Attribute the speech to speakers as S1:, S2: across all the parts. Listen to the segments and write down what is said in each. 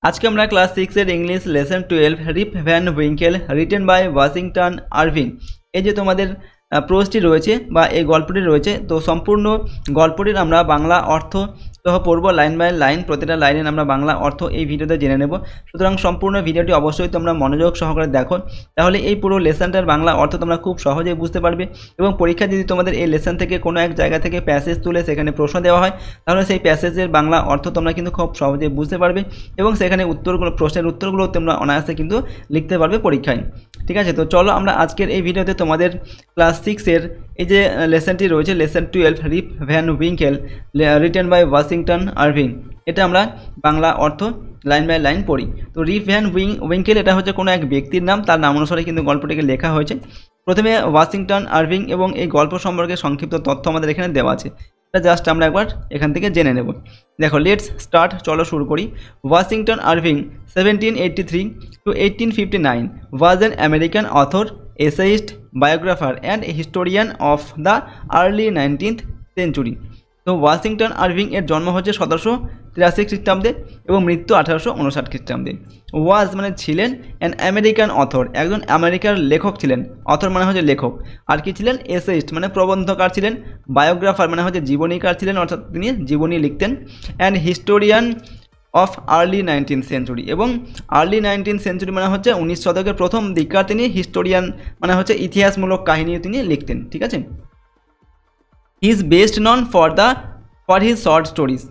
S1: আজকে আমরা ক্লাস 6 এর English lesson 12 Rip Van Winkle written by Washington Irving এই যে তোমাদের প্রোজটি রয়েছে বা এই গল্পটি রয়েছে, তো সম্পূর্ণ গল্পটির আমরা বাংলা অর্থ সহ পড়ব লাইন বাই লাইন, প্রতিটা লাইনে আমরা বাংলা অর্থ এই ভিডিওতে জেনে নেব। সুতরাং সম্পূর্ণ ভিডিওটি অবশ্যই তোমরা মনোযোগ সহকারে দেখো, তাহলে এই পুরো লেসনটার বাংলা অর্থ তোমরা খুব সহজেই বুঝতে পারবে। এবং পরীক্ষা যদি তোমাদের এই লেসন থেকে কোনো এক জায়গা থেকে প্যাসেজ তুলে সেখানে প্রশ্ন দেওয়া হয়, তাহলে সেই প্যাসেজের বাংলা অর্থ তোমরা কিন্তু খুব সহজেই বুঝতে পারবে এবং সেখানে উত্তরগুলো, প্রশ্নের উত্তরগুলো তোমরা অনায়াসে কিন্তু লিখতে পারবে পরীক্ষায়। ঠিক আছে, তো চলো আমরা আজকের এই ভিডিওতে তোমাদের ক্লাস 6 এর এই যে লেসনটি রয়েছে, lesson 12 Rip Van Winkle written by Washington Irving, এটা আমরা বাংলা অর্থ লাইন বাই লাইন পড়ি। তো রিপ ভ্যান উইঙ্কেল এটা হচ্ছে কোনো এক ব্যক্তির নাম, তার নাম অনুসারে কিন্তু গল্পটিকে লেখা হয়েছে। প্রথমে ওয়াশিংটন আরভিং এবং এই গল্প সম্পর্কে সংক্ষিপ্ত তথ্য আমাদের এখানে দেওয়া আছে, এটা জাস্ট আমরা একবার এখান থেকে জেনে নেব। দেখো, লেটস স্টার্ট, চলো শুরু করি। Washington Irving 1783 to 1859 was an American author, essayist, biographer and historian of the early 19th century. তো ওয়াশিংটন আরভিং এর জন্ম হচ্ছে 1783 খ্রিস্টাব্দে এবং মৃত্যু 1859 খ্রিস্টাব্দে। ওয়াজ মানে ছিলেন, অ্যান আমেরিকান অথর একজন আমেরিকার লেখক ছিলেন, অথর মানে হচ্ছে লেখক, আর কি ছিলেন এসেইস্ট মানে প্রবন্ধকার ছিলেন, বায়োগ্রাফার মানে হচ্ছে জীবনীকার ছিলেন, অর্থাৎ তিনি জীবনী লিখতেন, and historian of early 19th century, এবং আর্লি 19th সেঞ্চুরি মানে হচ্ছে 19 শতকের প্রথম দিককার তিনি হিস্টোরিয়ান মানে হচ্ছে ইতিহাসমূলক কাহিনী তিনি লিখতেন। ঠিক আছে, he is best known for his short stories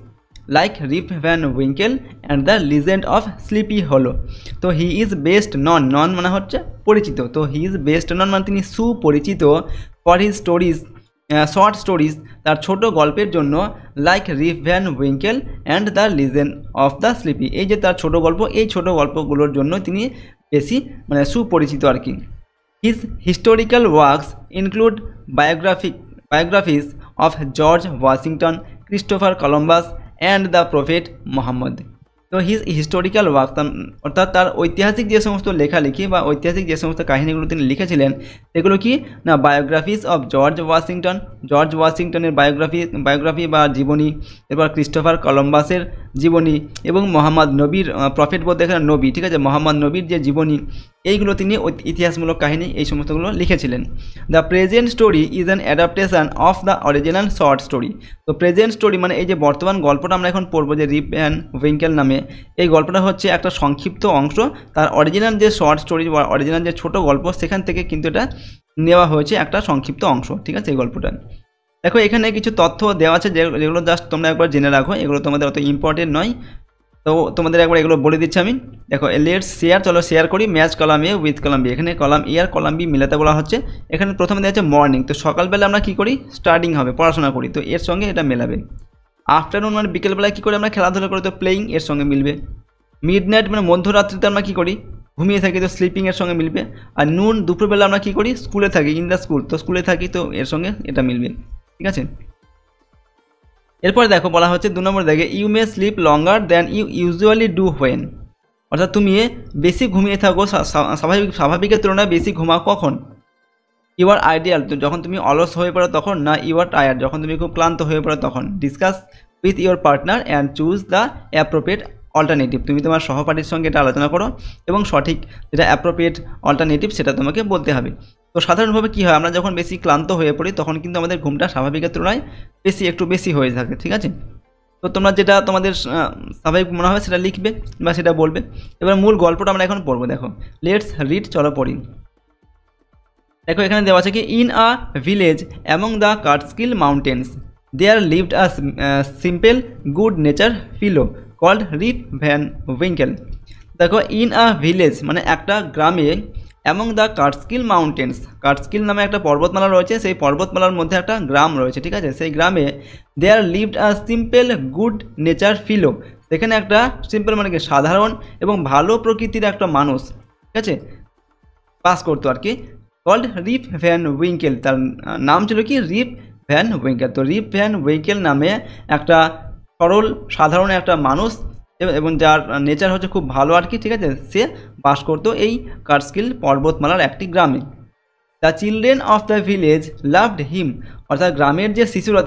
S1: like rib Van Winkel and the legend of sleepy হলো। তো হি ইজ বেস্ট নন, নন মানে হচ্ছে পরিচিত, তো হি ইজ বেস্ট নন মানে তিনি সুপরিচিত, for his stories short stories তার ছোট গল্পের জন্য, like rib Van Winkel and the legend of the sleepy, এই যে তার ছোট গল্প, এই ছোট গল্পগুলোর জন্য তিনি বেশি মানে সুপরিচিত আর কি। His historical works include biographies of George Washington, Christopher Columbus and the Prophet Muhammad. তো হিজ হিস্টোরিক্যাল ওয়ার্ক অর্থাৎ তার ঐতিহাসিক যে সমস্ত লেখালেখি বা ঐতিহাসিক যে সমস্ত কাহিনীগুলো তিনি লিখেছিলেন সেগুলো কি না, বায়োগ্রাফিস অফ জর্জ ওয়াশিংটনের বায়োগ্রাফি বা জীবনী, এরপর ক্রিস্টোফার কলম্বাসের জীবনী এবং মোহাম্মদ নবীর, প্রফেট বলতে এখানে নবী, ঠিক আছে, মোহাম্মদ নবীর যে জীবনী, এইগুলো তিনি ইতিহাসমূলক কাহিনী এই সমস্তগুলো লিখেছিলেন। The present story is an adaptation of the original short story. তো প্রেজেন্ট স্টোরি মানে এই যে বর্তমান গল্পটা আমরা এখন পড়বো যে রিপ ভ্যান উইঙ্কেল নামে, এই গল্পটা হচ্ছে একটা সংক্ষিপ্ত অংশ তার অরিজিনাল যে শর্ট স্টোরি বা অরিজিনাল যে ছোট গল্প সেখান থেকে কিন্তু এটা নেওয়া হয়েছে একটা সংক্ষিপ্ত অংশ। ঠিক আছে, এই গল্পটা দেখো এখানে কিছু তথ্য দেওয়া আছে যেগুলো জাস্ট তোমরা একবার জেনে রাখো, এগুলো তোমাদের অত ইম্পর্টেন্ট নয়, তো তোমাদের একবার এগুলো বলে দিচ্ছি আমি। দেখো, লেটস শেয়ার, চলো শেয়ার করি, match column A with column B, এখানে কলাম এ আর কলাম বি মিলাতে বলা হচ্ছে। এখানে প্রথমে দেওয়া হচ্ছে মর্নিং, তো সকালবেলা আমরা কী করি, স্টার্টিং হবে, পড়াশোনা করি, তো এর সঙ্গে এটা মেলাবে। আফটারনুন মানে বিকেলবেলায় কী করি আমরা, খেলাধুলা করি, তো প্লেয়িং এর সঙ্গে মিলবে। মিডনাইট মানে মধ্যরাত্রিতে আমরা কী করি, ঘুমিয়ে থাকি, তো স্লিপিং এর সঙ্গে মিলবে। আর নুন দুপুরবেলা আমরা কী করি, স্কুলে থাকি, ইন দ্য স্কুল, তো স্কুলে থাকি, তো এর সঙ্গে এটা মিলবে। ঠিক আছে, এরপর দেখো বলা হচ্ছে 2 নম্বর দেখে, you may sleep longer than you usually do when, অর্থাৎ তুমি বেশি ঘুমিয়ে থাকো, স্বাভাবিকের তুলনায় বেশি ঘুমাও কখন, ইউ আর আইডিয়াল, তো যখন তুমি অলস হয়ে পড়ো তখন, না ইউ আর টায়ার্ড, যখন তুমি খুব ক্লান্ত হয়ে পড়ো তখন। Discuss with your partner and choose the appropriate alternative, তুমি তোমার সহপাঠীর সঙ্গে এটা আলোচনা করো এবং সঠিক যেটা অ্যাপ্রোপ্রিয়েট অল্টারনেটিভ সেটা তোমাকে বলতে হবে। তো সাধারণভাবে কী হয়, আমরা যখন বেশি ক্লান্ত হয়ে পড়ি তখন কিন্তু আমাদের ঘুমটা স্বাভাবিকের তুলনায় একটু বেশি হয়ে থাকে। ঠিক আছে, তো তোমরা যেটা তোমাদের স্বাভাবিক মনে হবে সেটা লিখবে বা সেটা বলবে। এবার মূল গল্পটা আমরা এখন পড়বো। দেখো, লেটস রিড, চলো পড়ি। দেখো এখানে দেওয়া আছে কি, in a village among the Catskill mountains there lived a simple good nature fellow called Rip Van Winkle. দেখো, ইন আ ভিলেজ মানে একটা গ্রামে, among the Catskill mountains, Catskill নামে একটা পর্বতমালা রয়েছে, সেই পর্বতমালার মধ্যে একটা গ্রাম রয়েছে। ঠিক আছে, সেই গ্রামে there lived a simple good nature fellow, সেখানে একটা সিম্পল মানে কি সাধারণ এবং ভালো প্রকৃতির একটা মানুষ, ঠিক আছে, বাস করতো আর কি। কল্ড রিপ ভ্যান উইঙ্কেল, তার নাম ছিল কি রিপ ভ্যান উইঙ্কেল। তো রিপ ভ্যান উইঙ্কেল নামে একটা সরল সাধারণ একটা মানুষ এবং যার নেচার হচ্ছে খুব ভালো আর কি, ঠিক আছে, সে বাস করতো এই কাটস্কিল পর্বতমালার একটি গ্রামে। The children of the village loved him, অর্থাৎ গ্রামের যে শিশুরা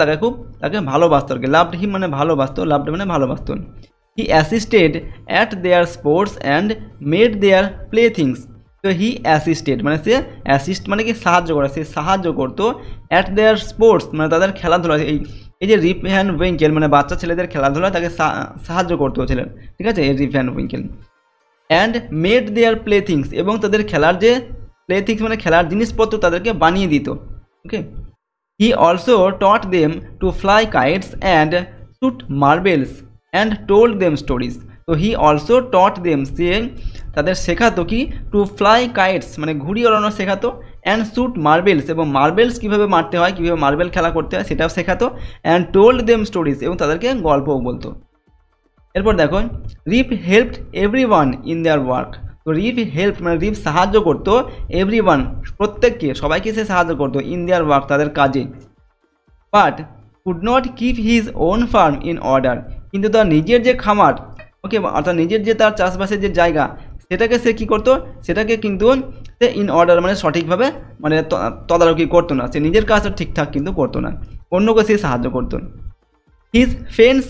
S1: তাকে ভালোবাসত আর কি, লাভড হিম মানে ভালোবাসত, লাভড মানে ভালোবাসত। He assisted at their sports and made their play things. তো হি অ্যাসিস্টেড মানে সে অ্যাসিস্ট মানে কি সাহায্য করা, সে সাহায্য করতো অ্যাট দেয়ার স্পোর্টস মানে তাদের খেলাধুলা, এই যে রিপ ভ্যান উইঙ্কেল মানে বাচ্চা ছেলেদের খেলাধুলা তাকে সাহায্য করতো ছিলেন, ঠিক আছে, এই রিপ Van Winkel. And made their play things এবং তাদের খেলার যে প্লে থিংস মানে খেলার জিনিসপত্র তাদেরকে বানিয়ে দিত। Okay, he also taught them to fly kites and shoot marbles and told them stories. তো হি অলসো টট দেম, সে তাদের শেখাতো কি, টু ফ্লাই কাইটস মানে ঘুড়ি ওড়ানো শেখাতো, অ্যান্ড শুট মার্বেলস এবং মার্বেলস কীভাবে মারতে হয়, কীভাবে মার্বেল খেলা করতে হয় সেটাও শেখাতো, অ্যান্ড টোল্ড দেম স্টোরিজ এবং তাদেরকে গল্পও বলতো। এরপর দেখো, Rip helped everyone in their work. তো রিপ হেল্প মানে রিপ সাহায্য করতো এভরিওয়ান প্রত্যেককে, সবাইকে সে সাহায্য করতো, ইন দেয়ার ওয়ার্ক তাদের কাজে। But could not keep his own firm in order, কিন্তু তার নিজের যে খামার, ওকে, অর্থাৎ নিজের যে তার চাষবাসের যে জায়গা সেটাকে সে কী করতো, সেটাকে কিন্তু সে ইন অর্ডার মানে সঠিকভাবে মানে তদারকি করতো না, সে নিজের কাজটা ঠিকঠাক কিন্তু করতো না, অন্যকে সে সাহায্য করতো। His fence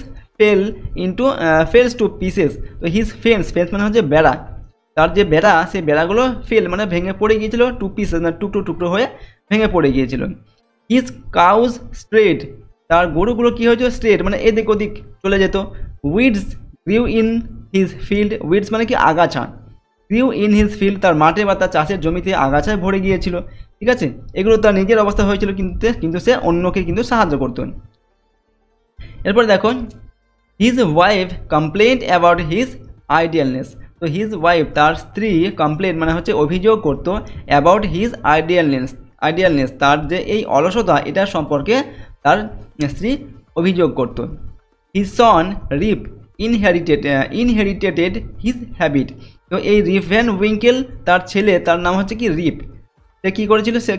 S1: falls to pieces. তো হিজ ফেন্স মানে হচ্ছে বেড়া, তার যে বেড়া সেই বেড়াগুলো ফেল মানে ভেঙে পড়ে গিয়েছিল, টু পিসেস মানে টুকরো টুকরো হয়ে ভেঙে পড়ে গিয়েছিল। হিজ কাউজ স্ট্রেট, তার গরুগুলো কী হয়েছিল, স্ট্রেট মানে এদিক ওদিক চলে যেত। Weeds গ্রিউ in his field, weeds মানে কি আগাছা, গ্রিউ ইন হিজ ফিল্ড তার মাঠে বা তার চাষের জমিতে আগাছায় ভরে গিয়েছিল, ঠিক আছে, এগুলো তার নিজের অবস্থা হয়েছিল কিন্তু সে অন্যকে কিন্তু সাহায্য করত। এরপর দেখো, his wife complained about his idleness. তো হিজ ওয়াইফ তার স্ত্রী কমপ্লেন মানে হচ্ছে অভিযোগ করতো অ্যাবাউট হিজ আইডিয়ালনেস তার যে এই অলসতা এটা সম্পর্কে তার স্ত্রী অভিযোগ করত। হিজ সন রিপ ইনহেরিটেড হিজ হ্যাবিট। তো এই রিপ ভ্যান উইঙ্কেল তার ছেলে, তার নাম হচ্ছে কি রিপ, সে কী করেছিল, সে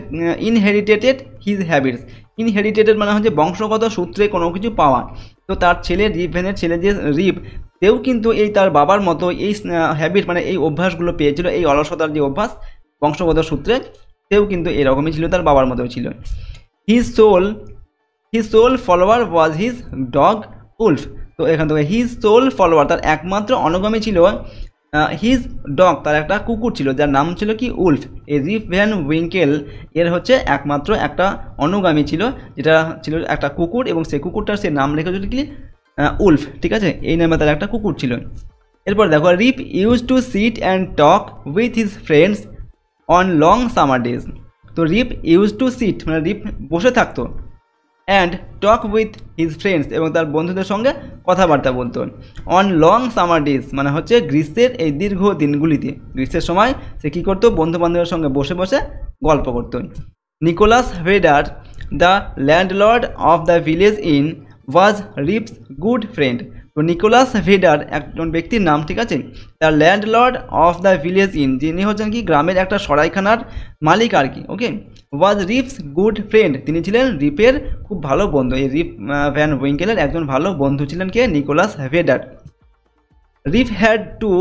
S1: ইনহেরিটেড হিজ হ্যাবিটস। ইনহেরিটেড মানে হচ্ছে বংশগত সূত্রে কোনো কিছু পাওয়া। তো তার ছেলে রিপ ভ্যানের ছেলে যে রিপ, সেও কিন্তু এই তার বাবার মতো এই হ্যাবিট মানে এই অভ্যাসগুলো পেয়েছিল, এই অলসতার যে অভ্যাস বংশগত সূত্রে, সেও কিন্তু এরকমই ছিল, তার বাবার মতো ছিল। His sole follower was his dog Wolf. তো এখান থেকে হিজ সোল ফলোয়ার তার একমাত্র অনুগামী ছিল হিজ ডগ, তার একটা কুকুর ছিল যার নাম ছিল কি উলফ। এই রিপ ভ্যান উইঙ্কেল এর হচ্ছে একমাত্র একটা অনুগামী ছিল, যেটা ছিল একটা কুকুর, এবং সেই কুকুরটার সে নাম রেখেছিল কি উলফ, ঠিক আছে, এই নামে তার একটা কুকুর ছিল। এরপর দেখো, Rip used to sit and talk with his friends on long summer days. তো রিপ ইউজ টু সিট মানে রিপ বসে থাকতো, and talk with his friends এবং তার বন্ধুদের সঙ্গে কথাবার্তা বলতো, অন লং সামার ডেজ মানে হচ্ছে গ্রীষ্মের এই দীর্ঘ দিনগুলিতে, গ্রীষ্মের সময় সে কী করতো, বন্ধু বান্ধবের সঙ্গে বসে বসে গল্প করতো। Nicholas Vedder the landlord of the village inn was Rip's good friend. তো নিকোলাস ভেডার একজন ব্যক্তির নাম, ঠিক আছে, the landlord of the village inn, যিনি হচ্ছেন কি গ্রামের একটা সরাইখানার মালিক আর কি, okay, was Rip's good friend, তিনি ছিলেন রিপের খুব ভালো বন্ধু। এই রিপ ভ্যান উইঙ্কেলের একজন ভালো বন্ধু ছিলেন কে, Nicholas Vedder. Rip had to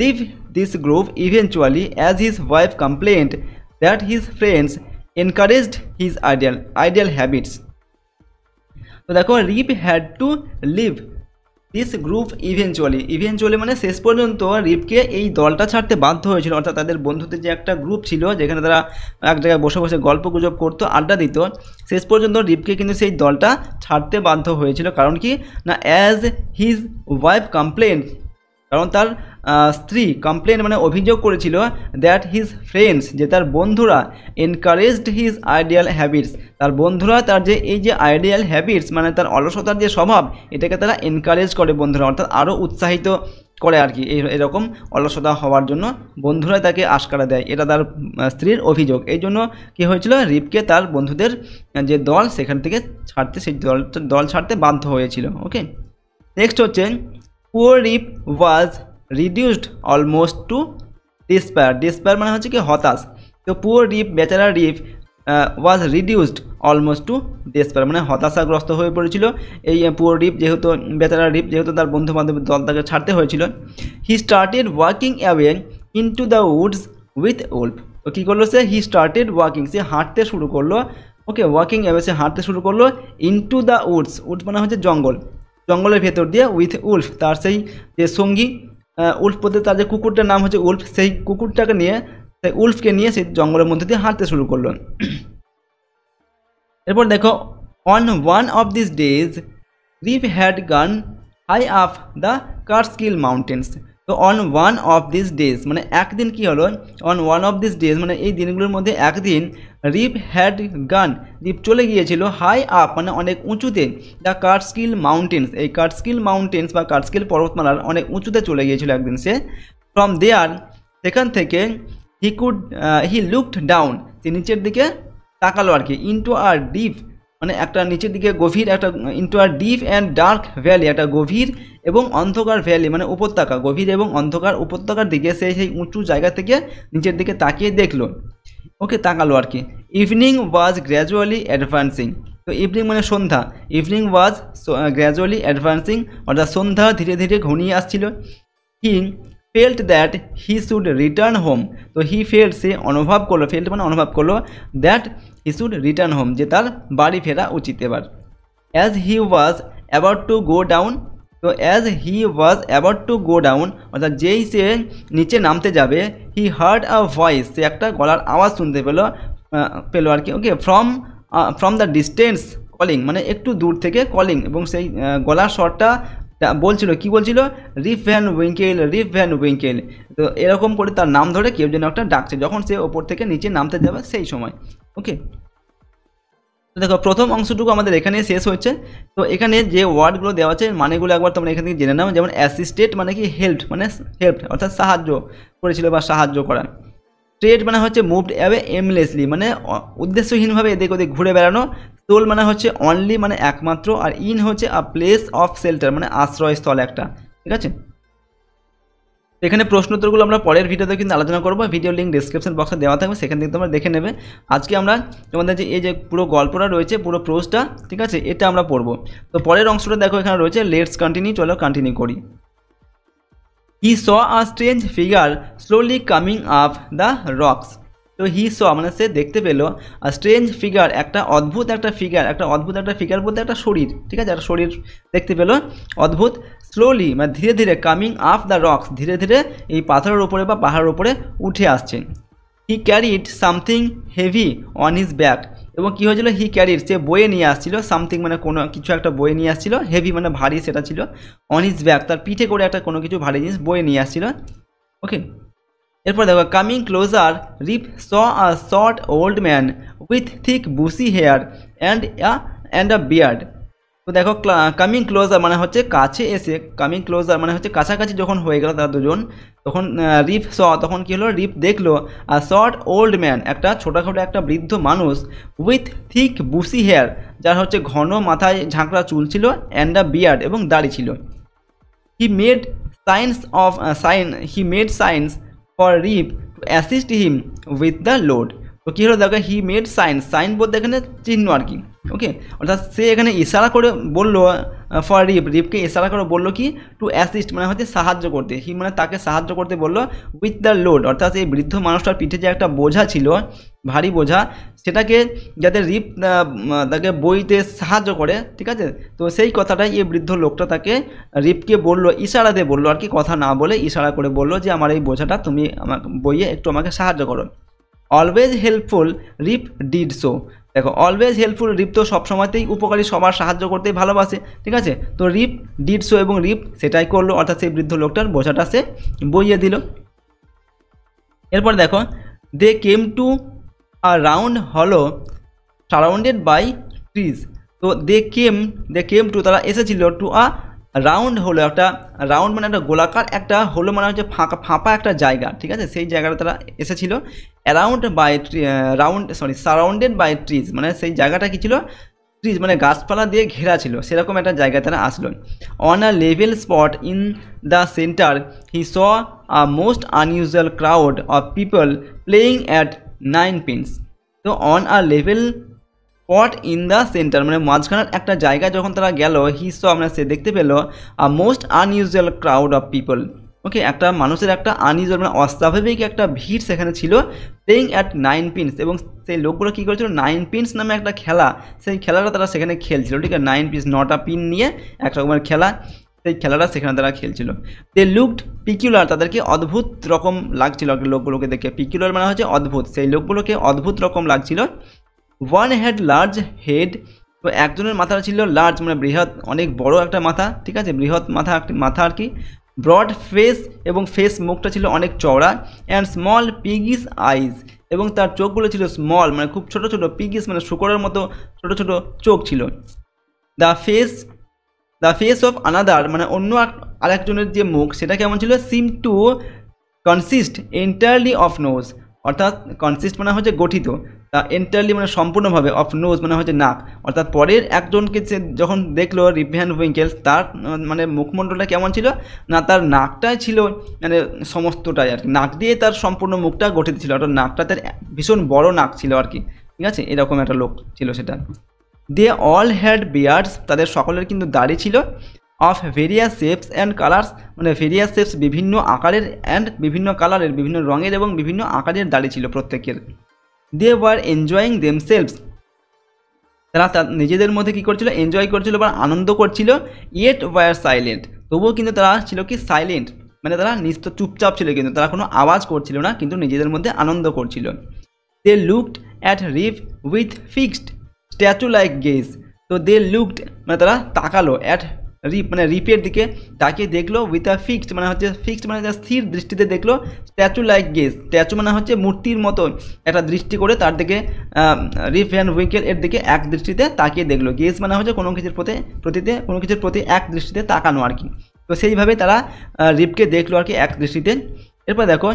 S1: leave this group eventually as his wife complained that his friends encouraged his ideal habits. তো দেখো, Rip had to leave this group eventually মানে শেষ পর্যন্ত রিপকে এই দলটা ছাড়তে বাধ্য হয়েছিল, অর্থাৎ তাদের বন্ধুদের যে একটা গ্রুপ ছিল যেখানে তারা এক জায়গায় বসে বসে গল্প গুজব করতো, আড্ডা দিত, শেষ পর্যন্ত রিপকে কিন্তু সেই দলটা ছাড়তে বাধ্য হয়েছিল। কারণ কি না, অ্যাজ হিজ ওয়াইফ কমপ্লেন, কারণ তার স্ত্রী কমপ্লেন মানে অভিযোগ করেছিল দ্যাট হিজ ফ্রেন্ডস যে তার বন্ধুরা এনকারেজড হিজ আইডিয়াল হ্যাবিটস, তার বন্ধুরা তার যে এই যে আইডিয়াল হ্যাবিটস মানে তার অলসতার যে স্বভাব এটাকে তারা এনকারেজ করে, বন্ধুরা অর্থাৎ আরও উৎসাহিত করে আর কি, এরকম অলসতা হওয়ার জন্য বন্ধুরাই তাকে আশকারা দেয়, এটা তার স্ত্রীর অভিযোগ। এই জন্য কী হয়েছিল, রিপকে তার বন্ধুদের যে দল সেখান থেকে ছাড়তে, সেই দল ছাড়তে বাধ্য হয়েছিল। ওকে, নেক্সট হচ্ছে poor Rip was reduced almost to despair মানে হচ্ছে কি হতাশ। তো পুয়ার রিপ বেচারা Rip was reduced almost to despair মানে হতাশাগ্রস্ত হয়ে পড়েছিল। এই পুয়ার রিপ যেহেতু বেচারা রিপ যেহেতু তার বন্ধু বান্ধবের দল তাকে ছাড়তে হয়েছিল, he started walking away into the Woods with Wolf. তো কী করলো সে, হি স্টার্টেড ওয়াকিং, সে হাঁটতে শুরু করলো, ওকে, ওয়াকিং অ্যাওয়ে সে হাঁটতে শুরু করলো, ইনটু দ্য উডস মানে হচ্ছে জঙ্গল, জঙ্গলের ভেতর দিয়ে উইথ উলফ, তার সেই যে সঙ্গী উলফ বলতে তার যে কুকুরটার নাম হচ্ছে উলফ, সেই কুকুরটাকে নিয়ে, সেই উলফকে নিয়ে সেই জঙ্গলের মধ্যে দিয়ে হাঁটতে শুরু করলো। এরপর দেখো, on one of this days Rip had gone high up the Catskill mountains. তো on one of this days মানে একদিন কি হলো, on one of this days মানে এই দিনগুলোর মধ্যে একদিন রিপ হ্যাড গান, রিপ চলে গিয়েছিল হাই আপ মানে অনেক উঁচুতে, দ্য কার্টস্কিল মাউন্টেন্স, এই কার্টস্কিল মাউন্টেন্স বা কার্টস্কিল পর্বতমালার অনেক উঁচুতে চলে গিয়েছিল একদিন সে। ফ্রম দেয়ার, সেখান থেকে হি লুকড ডাউন, সে নিচের দিকে তাকালো আর কি, ইনটু আর ডিপ মানে একটা নিচের দিকে গভীর একটা, into a deep and dark valley, একটা গভীর এবং অন্ধকার ভ্যালি মানে উপত্যকা, গভীর এবং অন্ধকার উপত্যকার দিকে সে সেই উঁচু জায়গা থেকে নিচের দিকে তাকিয়ে দেখলো, ওকে তাকালো আর কি। ইভিনিং ওয়াজ গ্র্যাজুয়ালি অ্যাডভান্সিং, তো ইভিনিং মানে সন্ধ্যা, ইভিনিং ওয়াজ গ্র্যাজুয়ালি অ্যাডভান্সিং অর্থাৎ সন্ধ্যা ধীরে ধীরে ঘনিয়ে আসছিল। He felt that he should return home, তো হি ফেল্ট সে অনুভব করলো, ফেল্ট মানে অনুভব করলো, that he should return home যে তার বাড়ি ফেরা উচিত এবার। As he was about to go down, তো as he was about to go down অর্থাৎ যেই সে নিচে নামতে যাবে, হি হার্ড আ ভয়েস, সে একটা গলার আওয়াজ শুনতে পেলো আর কি, ওকে। ফ্রম দ্য ডিস্টেন্স কলিং মানে একটু দূর থেকে কলিং, এবং সেই গলার স্বরটা বলছিল, কি বলছিল, রিপ ভ্যান উইঙ্কেল, রিপ ভ্যান উইঙ্কেল, তো এরকম করে তার নাম ধরে কেউ যেন একটা ডাকছে যখন সে ওপর থেকে নিচে নামতে যাবে সেই সময়, ওকে। তো দেখো প্রথম অংশটুকু আমাদের এখানে শেষ হচ্ছে। তো এখানে যে ওয়ার্ডগুলো দেওয়া আছে মানেগুলো একবার তোমরা এখান থেকে জেনে নাও। যেমন অ্যাসিস্টেড মানে কি হেল্প, মানে হেল্প অর্থাৎ সাহায্য করেছিল বা সাহায্য করা। স্ট্রেট মানে হচ্ছে মুভড অ্যাওয়ে এমলেসলি মানে উদ্দেশ্যহীনভাবে এদিক ওদিক ঘুরে বেড়ানো। সোল মানে হচ্ছে অনলি মানে একমাত্র, আর ইন হচ্ছে আ প্লেস অফ শেল্টার মানে আশ্রয়স্থল একটা, ঠিক আছে। এখানে প্রশ্ন উত্তরগুলো আমরা পরের ভিডিওতে কিন্তু আলোচনা করবো, ভিডিও লিঙ্ক ডিসক্রিপশন বক্সে দেওয়া থাকবে, সেখান থেকে তোমরা দেখে নেবে। আজকে আমরা তোমাদের যে এই যে পুরো গল্পটা রয়েছে পুরো প্রোজটা, ঠিক আছে, এটা আমরা পড়বো। তো পরের অংশটা দেখো এখানে রয়েছে, লেটস কন্টিনিউ, চলো কন্টিনিউ করি। He saw a strange figure slowly coming up the rocks, তো হি স মানে সে দেখতে পেলো, আর স্ট্রেঞ্জ ফিগার একটা অদ্ভুত একটা ফিগার, একটা অদ্ভুত একটা ফিগার বলতে একটা শরীর, ঠিক আছে, একটা শরীর দেখতে পেলো অদ্ভুত, স্লোলি মানে ধীরে ধীরে, কামিং আপ দ্য রক্স ধীরে ধীরে এই পাথরের উপরে বা পাহাড়ের উপরে উঠে আসছে। হি carried something heavy on his back, এবং কী হয়েছিল, হি ক্যারিড সে বয়ে নিয়ে আসছিল, সামথিং মানে কোনো কিছু একটা বয়ে নিয়ে আসছিল, হেভি মানে ভারী সেটা ছিল, অন হিজ ব্যাক তার পিঠে করে একটা কোনো কিছু ভারী জিনিস বয়ে নিয়ে আসছিল, ওকে। এরপর দেখো, coming closer Rip saw a short old man with thick bushy hair and a beard, তো দেখো কামিং ক্লোজার মানে হচ্ছে কাছে এসে, কামিং ক্লোজার মানে হচ্ছে কাছাকাছি যখন হয়ে গেল তারা দুজন, তখন রিপ স তখন কী হলো, রিপ দেখলো আর শর্ট ওল্ড ম্যান একটা ছোটোখাটো একটা বৃদ্ধ মানুষ, উইথ থিক বুসি হেয়ার যার হচ্ছে ঘন মাথায় ঝাঁকড়া চুল ছিল, অ্যান্ড আ বিয়ার্ড এবং দাড়ি ছিল। He made signs for Rip to assist him with the load, তো কী হলো দেখো, হি মেড সাইন বলতে এখানে চিহ্ন আর কি, ওকে, অর্থাৎ সে এখানে ইশারা করে বললো ফর রিপকে ইশারা করে বললো কি, টু অ্যাসিস্ট মানে হচ্ছে সাহায্য করতে, হি মানে তাকে সাহায্য করতে বললো, উইথ দ্য লোড অর্থাৎ এই বৃদ্ধ মানুষটার পিঠে যে একটা বোঝা ছিল, ভারী বোঝা, সেটাকে যাতে রিপ তাকে বইতে সাহায্য করে, ঠিক আছে। তো সেই কথাটাই এই বৃদ্ধ লোকটা তাকে রিপকে বললো, ইশারাতে বললো আর কি, কথা না বলে ইশারা করে বললো যে আমার এই বোঝাটা তুমি আমাকে বইয়ে একটু আমাকে সাহায্য করো। Always helpful Rip did so, দেখো অলওয়েজ হেল্পফুল রিপ তো সবসময়তেই উপকারী, সবার সাহায্য করতেই ভালোবাসে, ঠিক আছে। তো রিপ ডিড সো এবং রিপ সেটাই করলো, অর্থাৎ সেই বৃদ্ধ লোকটার বোঝাটা সে বইয়ে দিল। এরপর দেখো, দে কেম টু আ রাউন্ড হলো সারাউন্ডেড বাই ট্রিজ, তো দে কেম টু তারা এসেছিল, টু আ রাউন্ড হলো একটা, রাউন্ড মানে একটা গোলাকার, একটা হলো মানে হচ্ছে ফাঁপা একটা জায়গা, ঠিক আছে, সেই জায়গাটা তারা এসেছিল। সারাউন্ডেড বাই ট্রিজ মানে সেই জায়গাটা কি ছিল, ট্রিজ মানে গাছপালা দিয়ে ঘেরা ছিল, সেরকম একটা জায়গায় তারা আসলো। On a level spot in the centre he saw a most unusual crowd of people playing at 9 pins, তো on a level spot in the centre মানে মাঝখানের একটা জায়গায় যখন তারা গেল, হি স মানে সে দেখতে পেল a most unusual crowd of people, okay, একটা মানুষের একটা আনইউজুয়াল মানে অস্বাভাবিক একটা ভিড় সেখানে ছিল, প্লেইং অ্যাট 9 পিনস, এবং সেই লোকগুলো কী করেছিল 9 পিনস নামে একটা খেলা, সেই খেলাটা তারা সেখানে খেলছিল, ঠিক আছে, 9 পিস 9টা পিন নিয়ে এক রকমের খেলা, সেই খেলাটা সেখানে তারা খেলছিল। দে লুকড পিকুলার, তাদেরকে অদ্ভুত রকম লাগছিল লোকগুলোকে দেখে, পিকুলার মানে হচ্ছে অদ্ভুত, সেই লোকগুলোকে অদ্ভুত রকম লাগছিল। ওয়ান হ্যাড লার্জ হেড, তো একজনের মাথা ছিল লার্জ মানে বৃহৎ, অনেক বড় একটা মাথা, ঠিক আছে, বৃহৎ মাথা আর কি। ব্রড ফেস, এবং ফেস মুখটা ছিল অনেক চওড়া। অ্যান্ড স্মল পিগিস আইজ, এবং তার চোখগুলো ছিল স্মল মানে খুব ছোট ছোট, পিগিস মানে শুকরের মতো ছোট ছোট চোখ ছিল। দ্য ফেস অফ আনাদার, মানে অন্য আরেকজনের যে মুখ সেটা কেমন ছিল, seem to consist entirely of nose, অর্থাৎ কনসিস্ট মানে হচ্ছে গঠিত, তা এন্টায়ারলি মানে সম্পূর্ণভাবে, অফ নোজ মানে হচ্ছে নাক, অর্থাৎ পরের একজনকে সে যখন দেখলো রিপ ভ্যান উইঙ্কেল, তার মানে মুখমণ্ডলটা কেমন ছিল না, তার নাকটাই ছিল মানে সমস্তটাই আর কি, নাক দিয়ে তার সম্পূর্ণ মুখটা গঠিত ছিল, অর্থাৎ নাকটা তার ভীষণ বড় নাক ছিল আর কি, ঠিক আছে, এরকম একটা লোক ছিল সেটা। দে অল হ্যাড বিয়ার্ডস, তাদের সকলের কিন্তু দাড়ি ছিল। Of various shapes and colours, মানে ভেরিয়াস শেপস বিভিন্ন আকারের, অ্যান্ড বিভিন্ন কালারের, বিভিন্ন রঙের এবং বিভিন্ন আকারের দাড়ি ছিল প্রত্যেকের। দে ওয়ার এনজয়িং দেমসেলভস, তারা নিজেদের মধ্যে কী করছিল, এনজয় করছিল বা আনন্দ করছিল। ইয়েট ওয়ার সাইলেন্ট, তবুও কিন্তু তারা ছিল কি সাইলেন্ট, মানে তারা চুপচাপ ছিল, কিন্তু তারা কোনো আওয়াজ করছিল না, কিন্তু নিজেদের মধ্যে আনন্দ করছিল। They looked at Rip with fixed statue like gaze, তো দে লুকড মানে তারা তাকালো, অ্যাট রিপ মানে রিপের দিকে তাকিয়ে দেখলো, উইথ আ ফিক্সড মানে হচ্ছে ফিক্সড মানে স্থির দৃষ্টিতে দেখলো, স্ট্যাচু লাইক গেজ, স্ট্যাচু মানে হচ্ছে মূর্তির মতো একটা দৃষ্টি করে তার দিকে রিপ ভ্যান উইঙ্কেল এর দিকে এক দৃষ্টিতে তাকিয়ে দেখলো, গেজ মানে হচ্ছে কোনো কিছুর প্রতি এক দৃষ্টিতে তাকানো আর কি, তো সেইভাবে তারা রিপকে দেখলো আর কি এক দৃষ্টিতে। এরপর দেখো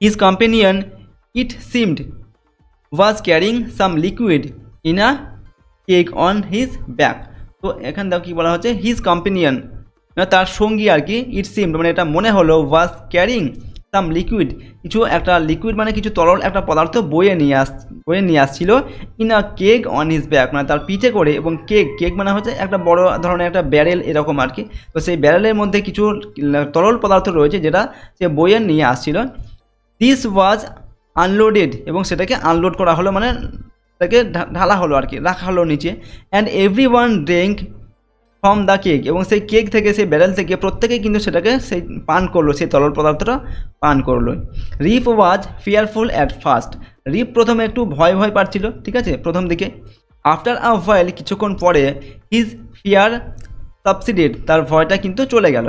S1: his companion it seemed was carrying some liquid in a cake on his back, তো এখানে দেখো কী বলা হচ্ছে, হিজ কম্পেনিয়ন তার সঙ্গী আর কি, ইট সিমড মানে এটা মনে হলো, ওয়াজ ক্যারিং সাম লিকুইড কিছু একটা লিকুইড মানে কিছু তরল একটা পদার্থ বয়ে নিয়ে আসছিল, in a cake on his back মানে তার পিঠে করে, এবং কেক মানে হচ্ছে একটা বড় ধরনের একটা ব্যারেল এরকম আর কি, তো সেই ব্যারেলের মধ্যে কিছু তরল পদার্থ রয়েছে যেটা সে বয়ে নিয়ে আসছিল। দিস ওয়াজ আনলোডেড, এবং সেটাকে আনলোড করা হলো মানে তাকে ঢালা হলো আর কি, রাখা হলো নিচে। And every one drink from the cake, এবং সেই কেক থেকে সেই ব্যারেল থেকে প্রত্যেকেই কিন্তু সেটাকে সেই পান করলো, সেই তরল পদার্থটা পান করলো। রিপ ওয়াজ ফিয়ারফুল অ্যাট ফার্স্ট, রিপ প্রথমে একটু ভয় পাচ্ছিল, ঠিক আছে, প্রথম দিকে। আফটার আ হোয়াইল, কিছুক্ষণ পরে, হিজ ফিয়ার সাবসিডেড, তার ভয়টা কিন্তু চলে গেল।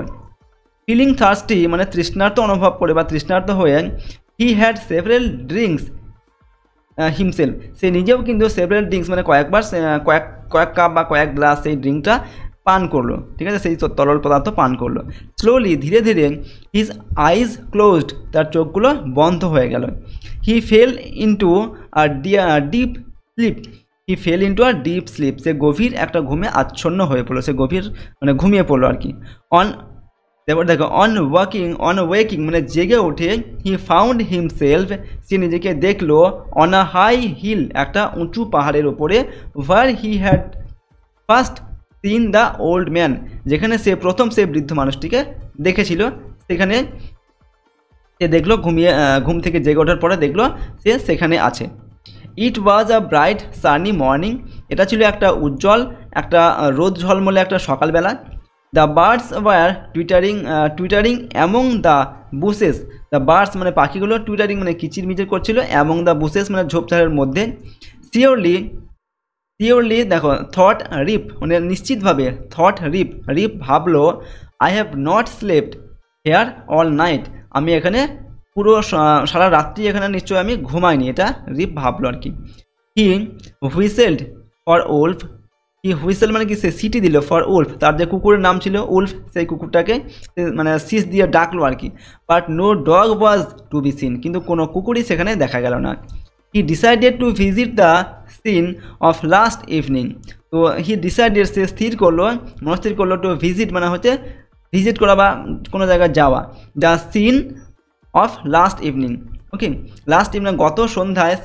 S1: ফিলিং থার্স্টি মানে তৃষ্ণার্ত অনুভব করে বা তৃষ্ণার্ত হয়ে, he had several drinks himself, সে নিজেও কিন্তু সেভারেল ড্রিঙ্কস মানে কয়েক কাপ বা কয়েক গ্লাস সেই ড্রিঙ্কটা পান করলো, ঠিক আছে, সেই তরল পদার্থ পান করলো। স্লোলি ধীরে ধীরে, হিজ আইজ ক্লোজড, তার চোখগুলো বন্ধ হয়ে গেল। He fell into a deep sleep, সে গভীর একটা ঘুমে আচ্ছন্ন হয়ে পড়লো, সে গভীর মানে ঘুমিয়ে পড়লো আর কি। তারপর দেখো অন ওয়েকিং মানে জেগে উঠে, হি ফাউন্ড হিমসেলফ, সে নিজেকে দেখলো, অন আ হাই হিল, একটা উঁচু পাহাড়ের ওপরে, where he had first seen the old man, যেখানে সে প্রথম সে বৃদ্ধ মানুষটিকে দেখেছিল, সেখানে সে দেখলো ঘুম থেকে জেগে ওঠার পরে দেখলো সে সেখানে আছে। ইট ওয়াজ আ ব্রাইট সানি মর্নিং, এটা ছিল একটা উজ্জ্বল একটা রোদ ঝলমলে একটা সকালবেলা। The birds war twittering among the bushes, the birds মানে পাখিগুলো, টুইটারিং মানে কিচিরমিচির করছিল, অ্যামং দ্য বুশেস মানে ঝোপঝাড়ের মধ্যে। সিওরলি দেখো থট রিপ মানে নিশ্চিতভাবে, থট রিপ ভাবলো, I have not slept here all night, আমি এখানে পুরো সারা রাত্রি এখানে নিশ্চয়ই আমি ঘুমাইনি, এটা রিপ ভাবলো আর কি। He whistled for Wolf, he whistle মানে কি সে সিটি দিল, ফর উলফ তার যে কুকুরের নাম ছিল উলফ, সেই কুকুরটাকে মানে সিস দিয়ে ডাকলো আর কি। But no dog was to be seen, কিন্তু কোনো কুকুরই সেখানে দেখা গেল না। He decided to visit the scene of last evening, তো হি ডিসাইডেড সে মনস্থির করলো টু ভিজিট মানে হচ্ছে ভিজিট করা বা কোনো জায়গায় যাওয়া, the scene of last evening, okay, last evening গত সন্ধ্যায়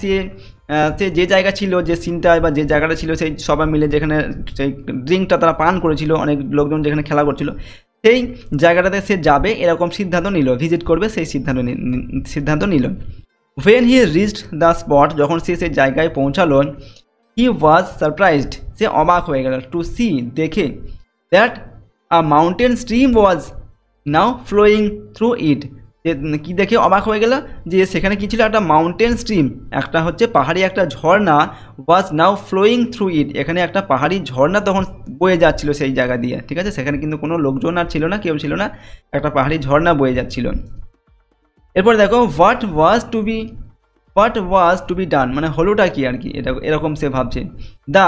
S1: সে যে জায়গা ছিল, যে সিনটায় বা যে জায়গাটা ছিল, সেই সবাই মিলে যেখানে সেই ড্রিঙ্কটা তারা পান করেছিল, অনেক লোকজন যেখানে খেলা করছিল, সেই জায়গাটাতে সে যাবে এরকম সিদ্ধান্ত নিল, ভিজিট করবে সেই সিদ্ধান্ত নিল। When he reached the spot, যখন সে সেই জায়গায় পৌঁছালো, he was surprised, সে অবাক হয়ে গেল, to see, দেখে, that a mountain stream was now flowing through it, কি দেখে অবাক হয়ে গেল যে সেখানে কি ছিল, একটা মাউন্টেন স্ট্রিম, একটা হচ্ছে পাহাড়ি একটা ঝর্ণা, ওয়াজ নাও ফ্লোয়িং থ্রু ইট, এখানে একটা পাহাড়ি ঝর্ণা তখন বয়ে যাচ্ছিল সেই জায়গা দিয়ে, ঠিক আছে, সেখানে কিন্তু কোনো লোকজন আর ছিল না, কেউ ছিল না, একটা পাহাড়ি ঝর্ণা বয়ে যাচ্ছিল। এরপর দেখো what was to be done, মানে হলোটা কি আর কি, এটা এরকম সে ভাবছে। The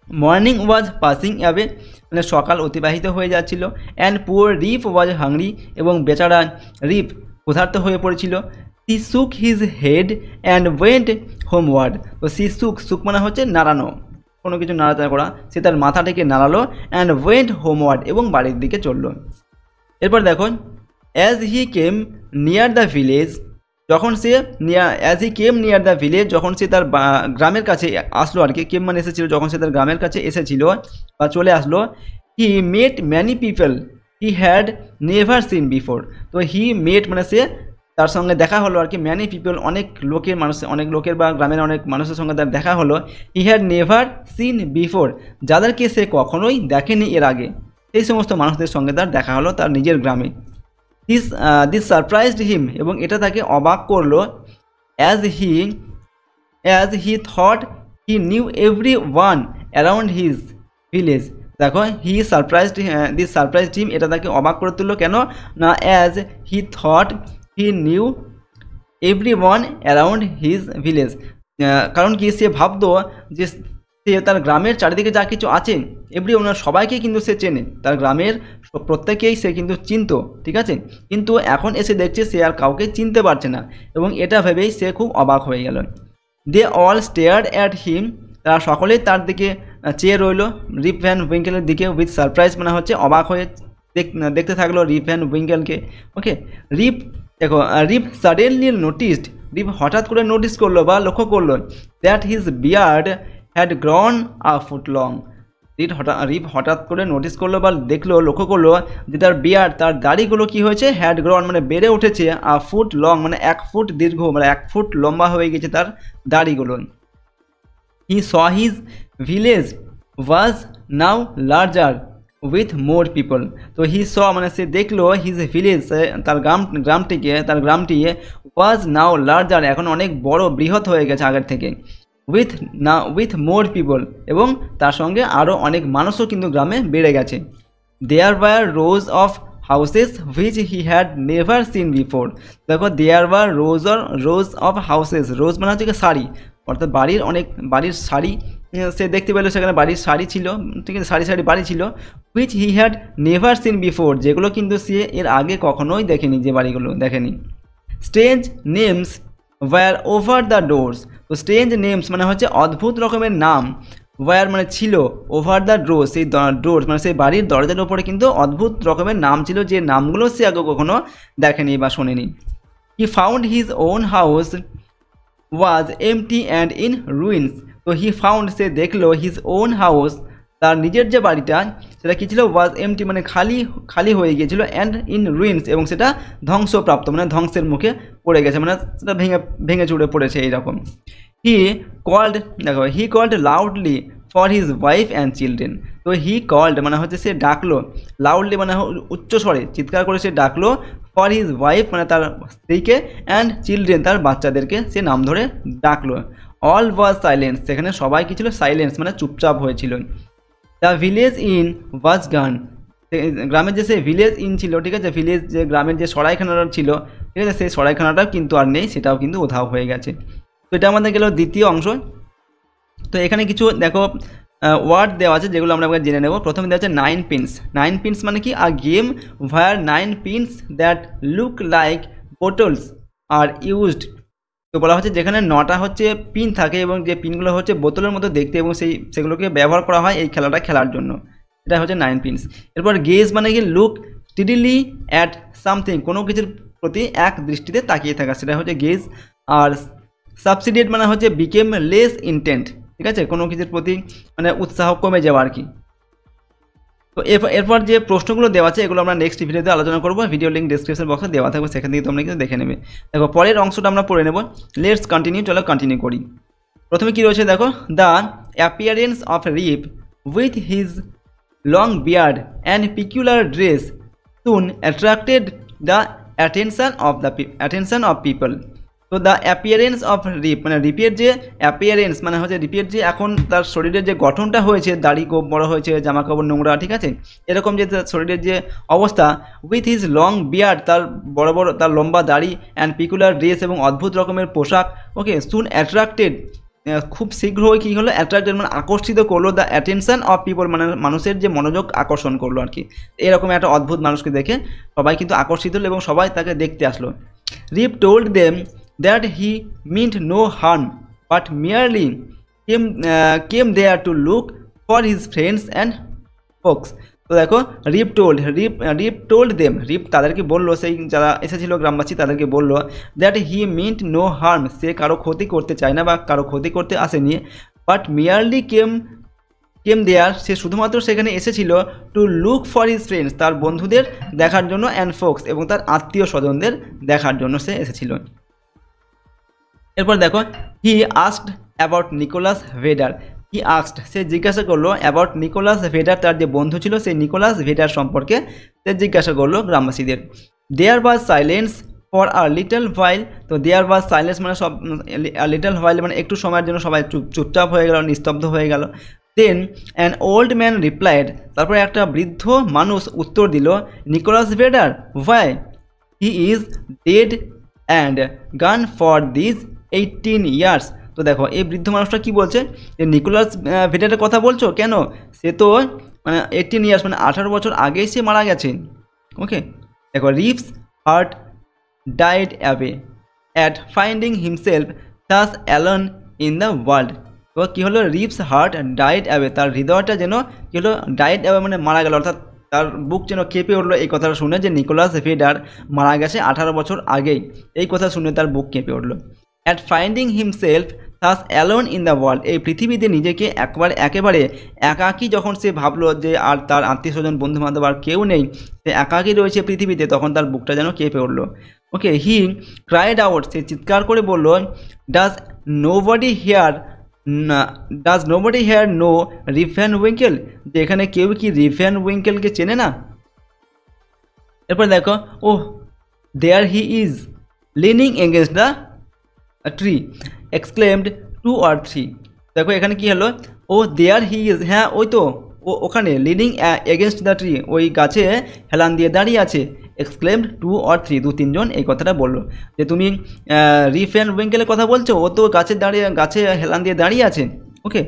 S1: morning was passing away, মানে সকাল অতিবাহিত হয়ে যাচ্ছিল। And poor Rip was hungry, এবং বেচারা রিপ ক্ষুধার্ত হয়ে পড়েছিল। She shook his head and went homeward, তো সি সুক মানে হচ্ছে নাড়ানো, কোনো কিছু নাড়াচাড়া করা, সে তার মাথাটাকে নাড়ালো, অ্যান্ড ওয়েন্ট হোমওয়ার্ড, এবং বাড়ির দিকে চলল। এরপর দেখো as he came near the village, যখন সে নিয়ার দ্য ভিলেজ, যখন সে তার গ্রামের কাছে আসলো আর কি, কেম মানে এসেছিল, যখন সে তার গ্রামের কাছে এসেছিল বা চলে আসলো, he met many people he had never seen before, তো হি মেট মানে সে তার সঙ্গে দেখা হলো আর কি, ম্যানি পিপল অনেক লোকের বা গ্রামের অনেক মানুষের সঙ্গে তার দেখা হলো, হি হ্যাড নেভার সিন বিফোর, যাদেরকে সে কখনোই দেখেনি এর আগে, সেই সমস্ত মানুষদের সঙ্গে তার দেখা হলো তার নিজের গ্রামে। দিস সারপ্রাইজড হিম, এবং এটা তাকে অবাক করলো। As he thought he knew every one around his village, দেখো দিস সারপ্রাইজড হিম, এটা তাকে অবাক করে তুললো, কেন না as he thought he knew every one around his village, কারণ কি সে ভাবতো যে সে তার গ্রামের চারিদিকে যা কিছু আছে ওনার সবাইকে কিন্তু সে চেনে, তার গ্রামের প্রত্যেকেই সে কিন্তু চিনত, ঠিক আছে, কিন্তু এখন এসে দেখছে সে আর কাউকে চিনতে পারছে না, এবং এটা ভেবেই সে খুব অবাক হয়ে গেল। They all stared at him, তারা সকলেই তার দিকে চেয়ে রইল, রিপ ভ্যান উইঙ্কেলের দিকে, উইথ সারপ্রাইজ মানে হচ্ছে অবাক হয়ে দেখতে থাকলো রিপ ভ্যান উইঙ্কেলকে। Okay, Rip suddenly noticed, Rip হঠাৎ করে নোটিস করলো বা লক্ষ্য করলো, that his beard had grown a foot long, Rip হঠাৎ করে নোটিস করলো বা লক্ষ্য করলো যে তার বিয়ার্ড, তার দাড়িগুলো কি হয়েছে, হ্যাড গ্রন মানে বেড়ে উঠেছে, আ ফুট লং মানে 1 ফুট দীর্ঘ, মানে 1 ফুট লম্বা হয়ে গেছে তার দাড়িগুলো। He saw his village was now larger with more people, তো হি স মানে সে দেখলো, হিজ ভিলেজ তার গ্রামটি ওয়াজ নাও লার্জার, এখন অনেক বড় বৃহৎ হয়ে গেছে আগের থেকে, উইথ মোর পিপল, এবং তার সঙ্গে আরও অনেক মানুষও কিন্তু গ্রামে বেড়ে গেছে। There were rows of houses which he had never seen before, দেখো there were rows of houses, rows মানে হচ্ছে শাড়ি, অর্থাৎ বাড়ির শাড়ি সে দেখতে পেলো, সেখানে বাড়ির শাড়ি ছিল, ঠিক আছে, সারি বাড়ি ছিল, which he had never seen before, যেগুলো কিন্তু সে এর আগে কখনোই দেখেনি, যে বাড়িগুলো দেখেনি। Strange names were over the doors, তো স্ট্রেঞ্জ নেমস মানে হচ্ছে অদ্ভুত রকমের নাম, ওয়ার মানে ছিল, ওভার দ্য ডোর সেই ডোর মানে সেই বাড়ির দরজার ওপরে কিন্তু অদ্ভুত রকমের নাম ছিল, যে নামগুলো সে আগে কখনো দেখেনি বা শোনেনি। He found his own house was empty and in ruins, তো হি ফাউন্ড সে দেখলো, হিজ ওন হাউস তার নিজের যে বাড়িটা সেটা কী ছিল, ওয়াজ এমটি মানে খালি হয়ে গিয়েছিল, অ্যান্ড ইন রুইন্স এবং সেটা ধ্বংসপ্রাপ্ত মানে ধ্বংসের মুখে পড়ে গেছে, মানে সেটা ভেঙে চুড়ে পড়েছে এইরকম। He called loudly for his wife and children, তো হি কল্ড মানে হচ্ছে সে ডাকলো, লাউডলি মানে উচ্চস্বরে চিৎকার করে সে ডাকলো, ফর হিজ ওয়াইফ মানে তার স্ত্রীকে, অ্যান্ড চিলড্রেন তার বাচ্চাদেরকে সে নাম ধরে ডাকলো। অল ওয়াজ সাইলেন্স, সেখানে সবাই কি ছিল, সাইলেন্স মানে চুপচাপ হয়েছিল। দ্য ভিলেজ ইন ওয়াজ গান, গ্রামের যে সে ভিলেজ ইন ছিল, ঠিক আছে, ভিলেজ যে গ্রামের যে সরাইখানাটা ছিল, ঠিক আছে, সেই সরাইখানাটাও কিন্তু আর নেই, সেটাও কিন্তু উধাও হয়ে গেছে। তো এটা আমাদের গেল দ্বিতীয় অংশ। তো এখানে কিছু দেখো ওয়ার্ড দেওয়া আছে যেগুলো আমরা জেনে নেব। প্রথমে দেওয়া আছে 9 পিনস। 9 পিনস মানে কি, a game where 9 pins that look like bottles are used, তো বলা হচ্ছে যেখানে 9টা হচ্ছে পিন থাকে এবং যে পিনগুলো হচ্ছে বোতলের মতো দেখতে এবং সেগুলোকে ব্যবহার করা হয় এই খেলাটা খেলার জন্য, এটা হচ্ছে 9 পিনস। এরপর গেজ মানে কি, লুক স্টিডিলি অ্যাট সামথিং, কোনো কিছুর প্রতি এক দৃষ্টিতে তাকিয়ে থাকা, সেটা হচ্ছে গেজ। আর সাবসিডিয়েট মানে হচ্ছে বিকেম লেস ইন্টেন্ট, ঠিক আছে, কোনো কিছুর প্রতি মানে উৎসাহ কমে যাওয়া আর কি। তো এরপর যে প্রশ্নগুলো দেওয়া আছে এগুলো আমরা নেক্সট ভিডিওতে আলোচনা করবো, ভিডিও লিঙ্ক ডিসক্রিপশন বক্সে দেওয়া থাকবে, সেখান থেকে তোমরা কিন্তু দেখে নেবে। দেখো পরের অংশটা আমরা পড়ে নেব। লেটস কন্টিনিউ, চলো কন্টিনিউ করি। প্রথমে কী রয়েছে দেখো, the appearance of Rip with his long beard and peculiar dress soon attracted the attention of people. তো দ্য অ্যাপিয়ারেন্স অফ রিপ মানে রিপের যে অ্যাপিয়ারেন্স মানে হচ্ছে রিপের যে এখন তার শরীরের যে গঠনটা হয়েছে, দাড়ি খুব বড় হয়েছে, জামা কাপড় নোংরা, ঠিক আছে, এরকম যে তার শরীরের যে অবস্থা, উইথ হিজ লং বিয়ার্ড তার বড় বড় তার লম্বা দাড়ি, অ্যান্ড পিকুলার ড্রেস এবং অদ্ভুত রকমের পোশাক, ওকে, সুন অ্যাট্রাক্টেড খুব শীঘ্রই কী হলো, অ্যাট্রাক্টেড মানে আকর্ষিত করলো, দ্য অ্যাটেনশন অফ পিপল মানে মানুষের যে মনোযোগ আকর্ষণ করলো আর কি। এরকম একটা অদ্ভুত মানুষকে দেখে সবাই কিন্তু আকর্ষিত হলো এবং সবাই তাকে দেখতে আসলো। Rip told them that he meant no harm but merely came there to look for his friends and folks. তো দেখো রিপ টোল্ড দেম, রিপ তাদেরকে বললো, সেই যারা এসেছিলো গ্রামবাসী তাদেরকে বললো, that he meant no harm সে কারো ক্ষতি করতে চায় না বা কারো ক্ষতি করতে আসেনি, বাট মিয়ারলি কেম দেয়ার সে শুধুমাত্র সেখানে এসেছিল two look for his friends তার বন্ধুদের দেখার জন্য, অ্যান্ড ফোকস এবং তার আত্মীয় স্বজনদের দেখার জন্য সে এসেছিল। এরপর দেখো, he asked about Nicholas Vedder, he asked সে জিজ্ঞাসা করলো অ্যাবাউট নিকোলাস ভেডার তার যে বন্ধু ছিল সেই নিকোলাস ভেডার সম্পর্কে সে জিজ্ঞাসা করলো গ্রামবাসীদের। There was silence for a little while, তো দেয়ার ওয়াজ সাইলেন্স মানে সব লিটল হোয়াইল মানে একটু সময়ের জন্য সবাই চুপচাপ হয়ে গেল, নিস্তব্ধ হয়ে গেল। Then an old man replied, তারপরে একটা বৃদ্ধ মানুষ উত্তর দিল, Nicholas Vedder why he is dead and gone for this 18 years. তো দেখো এই বৃদ্ধ মানুষটা কি বলছে, যে নিকোলাস ভেডারের কথা বলছো কেন, সে তো মানে 18 ইয়ার্স মানে 18 বছর আগেই সে মারা গেছে। ওকে, দেখো ribs heart died away at finding himself thus alone in the world. তো কী হলো, রিপস হার্ট ডাইড অ্যাওয়ে তার হৃদয়টা যেন কী হলো, ডাইড অ্যাওয়ে মানে মারা গেল, অর্থাৎ তার বুক যেন কেঁপে উঠলো এই কথাটা শুনে যে নিকোলাস ভেডার মারা গেছে 18 বছর আগেই, এই কথা শুনে তার বুক কেঁপে উঠলো। At finding himself thus alone in the world, এই পৃথিবীতে নিজেকে একেবারে একাকী যখন সে ভাবলো যে আর তার আত্মীয় স্বজন বন্ধুবান্ধব আর কেউ নেই, সে একাকী রয়েছে পৃথিবীতে, তখন তার বুকটা যেন কেঁপে উঠলো। ওকে, হি ক্রাইড আউট সে চিৎকার করে বলল, does nobody here know Rip Van Winkle, যে এখানে কেউ কি রিপ ভ্যান উইঙ্কেলকে চেনে না। এরপর দেখো, oh there he is leaning against the tree exclaimed 2 or 3। দেখো এখানে কি হলো, ও দেয়ার হি ইজ, হ্যাঁ ওই তো ওখানে লিনিং এগেনস্ট দ্য ট্রি ওই গাছে হেলান দিয়ে দাঁড়িয়ে আছে, এক্সক্লেমড 2 or 3 2-3 জন এই কথাটা বললো, যে তুমি রিপ ভ্যান উইঙ্কেলের কথা বলছো, ও তো গাছে হেলান দিয়ে দাঁড়িয়ে আছে। ওকে,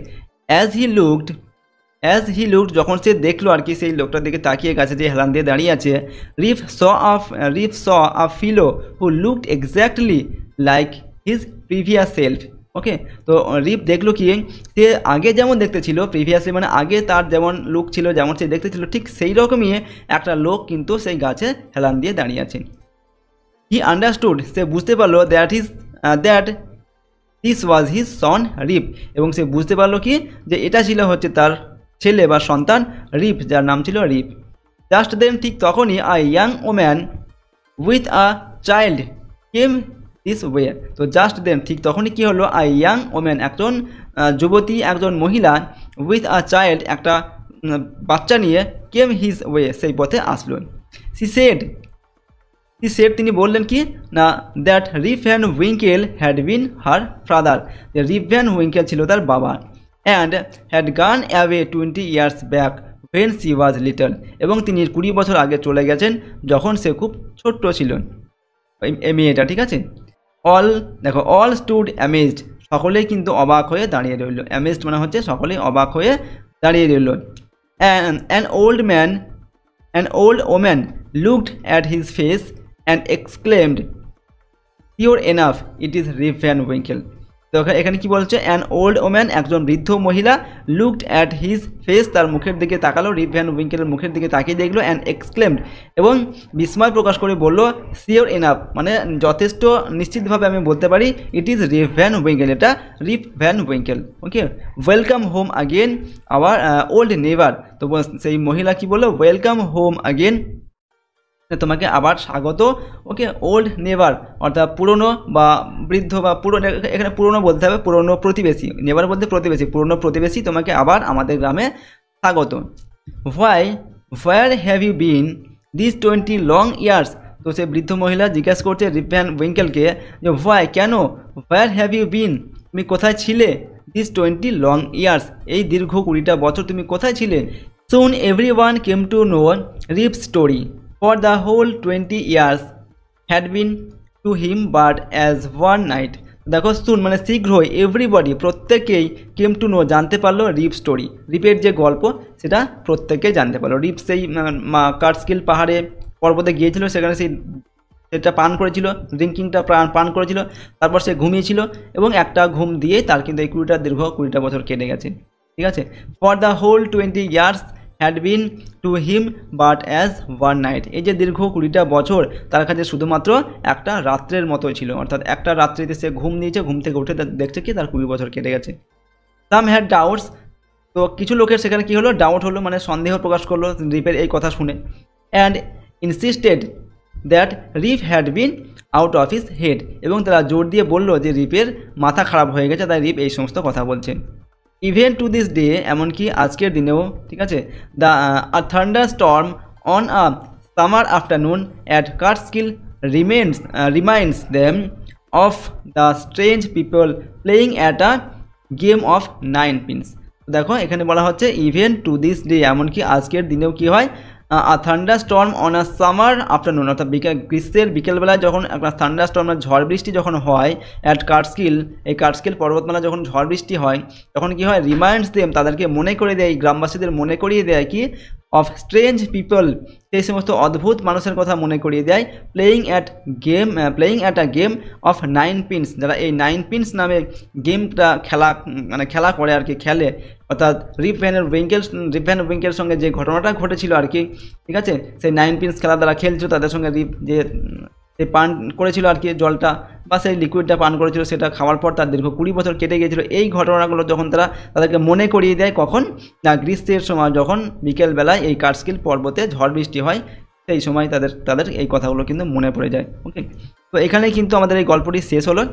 S1: অ্যাজ হি লুকড যখন সে দেখলো আর কি, সেই লোকটার দিকে তাকিয়ে গাছে যে হেলান দিয়ে দাঁড়িয়ে আছে, Rip saw a fellow who looked exactly like his previous self. Okay, তো রিপ দেখলো কি, সে আগে যেমন দেখতে ছিল প্রিভিয়াসলি মানে আগে তার যেমন লুক ছিল, যেমন সে দেখতে ছিল ঠিক সেই রকমই একটা লোক কিন্তু সেই গাছে হেলান দিয়ে দাঁড়িয়ে আছে। হি আন্ডারস্টুড সে বুঝতে পারলো that this was his son Rip, এবং সে বুঝতে পারলো কি যে এটা ছিল হচ্ছে তার ছেলে বা সন্তান রিপ, যার নাম ছিল রিপ। জাস্ট দেন ঠিক তখনই আ young woman with a child came this way. তো জাস্ট দেন ঠিক তখনই কী হলো, আ ইয়াং ওম্যান একজন যুবতী, একজন মহিলা, উইথ আ চাইল্ড একটা বাচ্চা নিয়ে, কেম হিজ ওয়ে সেই পথে আসলো। সি সেড তিনি বললেন কি না, that rib Van Winkel had been her father, যে রিপ ভ্যান উইঙ্কেল ছিল তার বাবা, অ্যান্ড হ্যাড গান away 20 years back when she was little, এবং তিনি 20 বছর আগে চলে গেছেন যখন সে খুব ছোট্ট ছিল এই মেয়েটা, ঠিক আছে। অল স্টুড অ্যামেজড সকলেই কিন্তু অবাক হয়ে দাঁড়িয়ে রইল, অ্যামেজড মানে হচ্ছে সকলেই অবাক হয়ে দাঁড়িয়ে রইল। An old woman looked at his face and exclaimed, sure enough it is Rip Van Winkel. তো এখানে কি বলছে, অ্যান ওল্ড ওম্যান, একজন বৃদ্ধ মহিলা, লুকড অ্যাট হিজ ফেস, তার মুখের দিকে তাকালো, রিপ ভ্যান উইঙ্কেলের মুখের দিকে তাকিয়ে দেখলো, অ্যান্ড এক্সক্লেমড, এবং বিস্ময় প্রকাশ করে বলল, শিওর এনাফ, মানে যথেষ্ট নিশ্চিতভাবে আমি বলতে পারি, it is Rip Van Winkle, এটা Rip Van Winkle. Okay, welcome home again our old neighbour. তো সেই মহিলা কি বললো, ওয়েলকাম হোম আগেন, তোমাকে আবার স্বাগত। ওকে, ওল্ড নেভার অর্থাৎ পুরনো বা বৃদ্ধ বা পুরনো, এখানে পুরনো বলতে হবে, পুরনো প্রতিবেশী, নেভার বলতে প্রতিবেশী, পুরনো প্রতিবেশী, তোমাকে আবার আমাদের গ্রামে স্বাগত। Where have you been this 20 long years. তো সে বৃদ্ধ মহিলা জিজ্ঞাসা করছে রিপ ভ্যান উইঙ্কেলকে যে হোয়াই, কেন, হোয়ার হ্যাভ ইউ বিন, তুমি কোথায় ছিলে, দিস 20 লং ইয়ার্স, এই দীর্ঘ 20টা বছর তুমি কোথায় ছিলে। Soon everyone came to know Rip story, for the whole 20 years had been to him but as one night। দেখো সুন মানে শীঘ্রই, এভরিবডি প্রত্যেকেই, কেম টু নো জানতে পারলো, রিপ স্টোরি রিপের যে গল্প সেটা প্রত্যেকেই জানতে পারলো। রিপ সেই কার্টস্কিল পাহাড়ে পর্বতে গিয়েছিল, সেখানে সেটা পান করেছিল, ড্রিঙ্কিংটা পান করেছিল, তারপর সে ঘুমিয়েছিল এবং একটা ঘুম দিয়ে তার কিন্তু এই 20টা বছর কেটে গেছে। ঠিক আছে, for the whole 20 years had been to him but as one night, এই যে দীর্ঘ 20টা বছর তার কাছে শুধুমাত্র একটা রাত্রের মতোই ছিল, অর্থাৎ একটা রাত্রিতে সে ঘুম নিয়েছে, ঘুম থেকে উঠে দেখছে কি তার 20 বছর কেটে গেছে। সাম হ্যাড ডাউটস, তো কিছু লোকের সেখানে কি হলো, ডাউট হলো, মানে সন্দেহ প্রকাশ করলো রিপের এই কথা শুনে, and insisted that Rip had been out of his head, এবং তারা জোর দিয়ে বললো যে রিপের মাথা খারাপ হয়ে গেছে, তাই রিপ এই সমস্ত কথা বলছে। ইভেন টু দিস ডে, এমনকি আজকের দিনেও, ঠিক আছে, the thunder Sturm on a summer afternoon at Catskill reminds them of the strange people playing at a game of 9 pins. দেখো এখানে বলা হচ্ছে ইভেন টু দিস ডে, এমনকি আজকের দিনেও কি হয়, thunder Sturm on a summer afternoon, অর্থাৎ গ্রীষ্মের বিকেলবেলায় যখন একটা থান্ডার স্টর্ম ঝড় বৃষ্টি যখন হয় অ্যাট কার্টস্কিল, এই কার্টস্কিল পর্বতমালা যখন ঝড় বৃষ্টি হয় তখন কি হয়, রিমাইন্ডস দেম, তাদেরকে মনে করে দেয়, গ্রামবাসীদের মনে করিয়ে দেয় কি, অফ স্ট্রেঞ্জ পিপল, সেই সমস্ত অদ্ভুত মানুষের কথা মনে করিয়ে দেয়, playing at a game of 9 pins, যারা এই 9 পিনস নামে গেমটা খেলা করে আর কি, খেলে, অর্থাৎ রিপ ভ্যান উইঙ্কেলের সঙ্গে যে ঘটনাটা ঘটেছিল আর কি, ঠিক আছে, সেই 9 পিনস খেলা দ্বারা খেলছিল, তাদের সঙ্গে রিপ যে পান করেছিল আর কি জলটা বা সেই লিকুইডটা পান করেছিল, সেটা খাওয়ার পর তার দীর্ঘ 20 বছর কেটে গিয়েছিল। এই ঘটনাগুলো যখন তাদেরকে মনে করিয়ে দেয়, কখন না, গ্রীষ্মের সময় যখন বিকেলবেলায় এই কার্টস্কিল পর্বতে ঝড় বৃষ্টি হয়, সেই সময় তাদের এই কথাগুলো কিন্তু মনে পড়ে যায়। ওকে, তো এখানেই কিন্তু আমাদের এই গল্পটি শেষ হলো।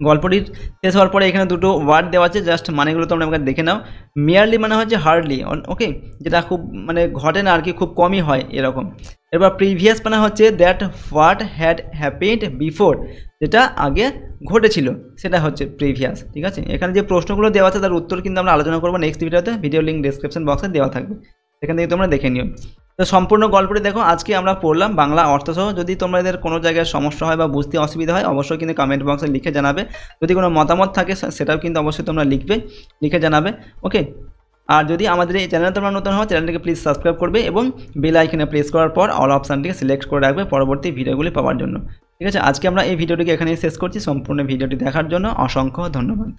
S1: গল্পটির শেষ হওয়ার পরে এখানে দুটো ওয়ার্ড দেওয়া আছে, জাস্ট মানেগুলো তোমরা আমাকে দেখে নাও। মিয়ারলি মানে হচ্ছে হার্ডলি, ওকে, যেটা খুব মানে ঘটে না আর কি, খুব কমই হয় এরকম। এরপর প্রিভিয়াস মানে হচ্ছে that what had happened before, যেটা আগে ঘটেছিল সেটা হচ্ছে প্রিভিয়াস। ঠিক আছে, এখানে যে প্রশ্নগুলো দেওয়া আছে তার উত্তর কিন্তু আমরা আলোচনা করবো নেক্সট ভিডিওতে, ভিডিও লিঙ্ক ডেসক্রিপশন বক্সে দেওয়া থাকবে, সেখান থেকে তোমরা দেখে নিও। তো সম্পূর্ণ গল্পটি দেখো, আজকে আমরা পড়লাম বাংলা অর্থসহ। যদি তোমাদের কোনো জায়গায় সমস্যা হয় বা বুঝতে অসুবিধা হয় অবশ্যই কিন্তু কমেন্ট বক্সে লিখে জানাবে। যদি কোনো মতামত থাকে সেটাও কিন্তু অবশ্যই তোমরা লিখে জানাবে। ওকে, আর যদি আমাদের এই চ্যানেলে তোমরা নতুন হও, চ্যানেলটিকে প্লিজ সাবস্ক্রাইব করবে এবং বেল আইকনে প্রেস করার পর অল অপশানটিকে সিলেক্ট করে রাখবে পরবর্তী ভিডিওগুলি পাওয়ার জন্য। ঠিক আছে, আজকে আমরা এই ভিডিওটিকে এখানেই শেষ করছি। সম্পূর্ণ ভিডিওটি দেখার জন্য অসংখ্য ধন্যবাদ।